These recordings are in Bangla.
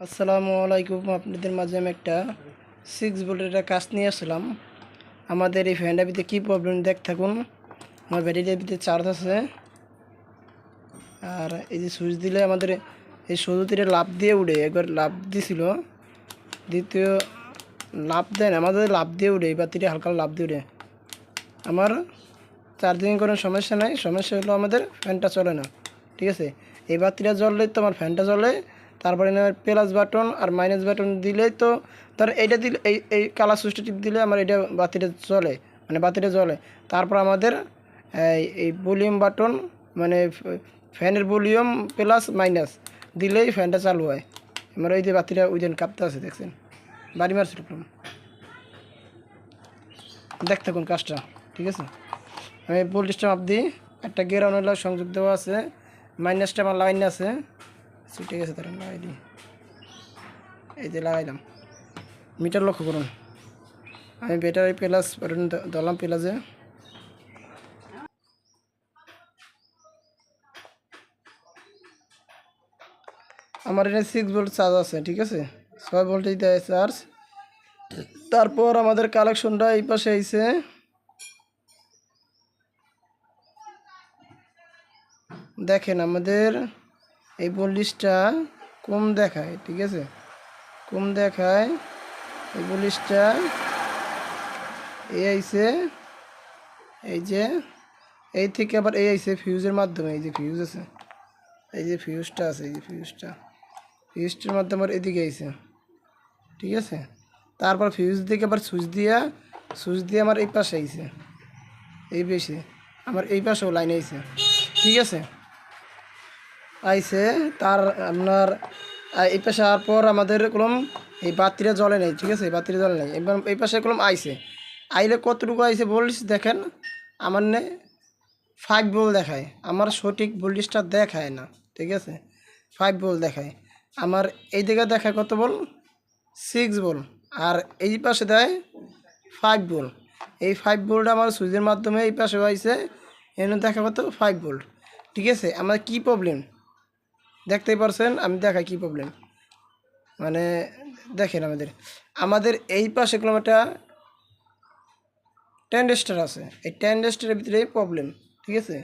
আসসালামু আলাইকুম। আপনাদের মাঝে আমি একটা 6 ভোল্টের একটা কাজ নিয়ে আসলাম। আমাদের এই ফ্যানটার ভিতরে কী প্রবলেম দেখ থাকুন। আমার ব্যাটারিটার ভিতরে চার্জ আছে, আর এই যে সুইচ দিলে আমাদের এই সরু লাভ দিয়ে উঠে, একবার লাভ দিছিল, দ্বিতীয় লাভ দেয় না, আমাদের লাভ দিয়ে উঠে, এই বাতিটা হালকা লাভ দিয়ে উঠে। আমার চার্জিং কোনো সমস্যা নাই, সমস্যা হলো আমাদের ফ্যানটা চলে না। ঠিক আছে, এই বাতিটা জ্বললেই তো আমার ফ্যানটা চলে। তারপরে প্লাস বাটন আর মাইনাস বাটন দিলেই তো, ধর এইটা দিলে এই কালার সুইচটা টিপ দিলে আমার এটা বাতিটা চলে, মানে বাতিটা জ্বলে। তারপর আমাদের এই ভলিউম বাটন, মানে ফ্যানের ভলিউম প্লাস মাইনাস দিলেই ফ্যানটা চালু হয়। আমার ওই যে বাতিটা ওই দিন কাঁপতে আছে, দেখছেন, বাড়ি মারছিল। দেখতে কোন কাজটা, ঠিক আছে। আমি ভোল্টেজটা মাপ দিই। একটা গ্রাউন্ড সংযোগ দেওয়া আছে, মাইনাসটা আমার লাইন আছে, ঠিক আছে। তারা লাগাই দিই, এই যে লাগাইলাম। মিটার লক্ষ্য করুন, আমি ব্যাটারি প্লাস ধরলাম, প্লাসে আমার এখানে 6 ভোল্ট চার্জ আছে, ঠিক আছে। 6 ভোল্টেজ দেয় চার্জ। তারপর আমাদের কালেকশনটা এই পাশে আইছে। দেখেন আমাদের এই ভোল্টেজটা কম দেখায়, ঠিক আছে, কম দেখায়। এই ভোল্টেজটা এই আইছে, এই যে এই থেকে আবার এই আইছে ফিউজের মাধ্যমে, এই যে ফিউজ আছে, এই যে ফিউজটা আছে, এই যে ফিউজটার মাধ্যমে আমার এদিকে আইছে, ঠিক আছে। তারপর ফিউজ দিকে আবার সুইচ দিয়ে আমার এই পাশে আইছে, এই বেশি আমার এই পাশেও লাইন আইছে, ঠিক আছে, আইছে। তার আপনার এই পাশে আসার পর আমাদের কলম এই বাতিটা জ্বলে নেই, ঠিক আছে, বাতিটা জ্বলে নেই। এবার এই পাশে কলম আইছে, আইলে কতটুকু আইছে ভোল্টেজ দেখেন। আমার 5 ভোল্ট দেখায়, আমার সঠিক ভোল্টেজটা দেখায় না, ঠিক আছে। 5 ভোল্ট দেখায় আমার, এই দিকে দেখায় কত ভোল্ট, 6 ভোল্ট, আর এই পাশে দেয় 5 ভোল্ট। এই 5 ভোল্ট আমার সুইচের মাধ্যমে এই পাশে আইছে, এনে দেখা কত 5 ভোল্ট, ঠিক আছে। আমার কি প্রবলেম দেখতেই পারছেন, আমি দেখাই কি প্রবলেম। মানে দেখেন আমাদের এই পাশে কোনো একটা ট্যান্ডেস্টার আছে, এই ট্যান্ডেস্টারের ভিতরে প্রবলেম, ঠিক আছে।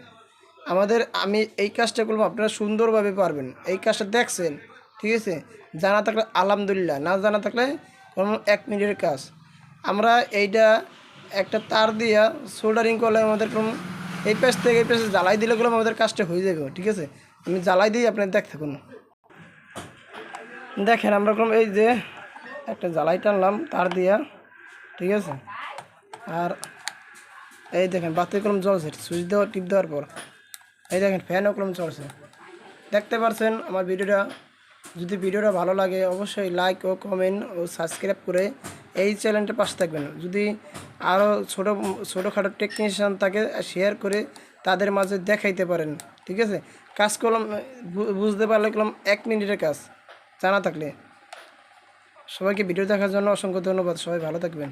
আমি এই কাজটা করবো, আপনারা সুন্দরভাবে পারবেন। এই কাজটা দেখছেন, ঠিক আছে। জানা থাকলে আলহামদুলিল্লাহ, না জানা থাকলে কোনো 1 মিনিটের কাজ। আমরা এইটা একটা তার দিয়া সোল্ডারিং করলে আমাদের কোনো এই পাশ থেকে এই পাশে জ্বালাই দিলে গেলে আমাদের কাজটা হয়ে যাবে, ঠিক আছে। আমি জ্বালাই দিই, আপনার দেখ থাকুন। দেখেন আমরা কোনো এই যে একটা জ্বালাই টানলাম তার দিয়া, ঠিক আছে। আর এই দেখেন বাতি কলম জ্বলছে, সুইচ দেওয়া টিপ দেওয়ার পর এই দেখেন ফ্যানও কলম চলছে, দেখতে পারছেন। আমার যদি ভিডিওটা ভালো লাগে অবশ্যই লাইক ও কমেন্ট ও সাবস্ক্রাইব করে এই চ্যানেলটা পাশে থাকবেন। যদি আরও ছোটোখাটো টেকনিশিয়ান থাকে শেয়ার করে তাদের মাঝে দেখাইতে পারেন, ঠিক আছে। কাজ কলম বুঝতে পারলে কলম 1 মিনিটের কাজ জানা থাকলে। সবাইকে ভিডিও দেখার জন্য অসংখ্য ধন্যবাদ, সবাই ভালো থাকবেন।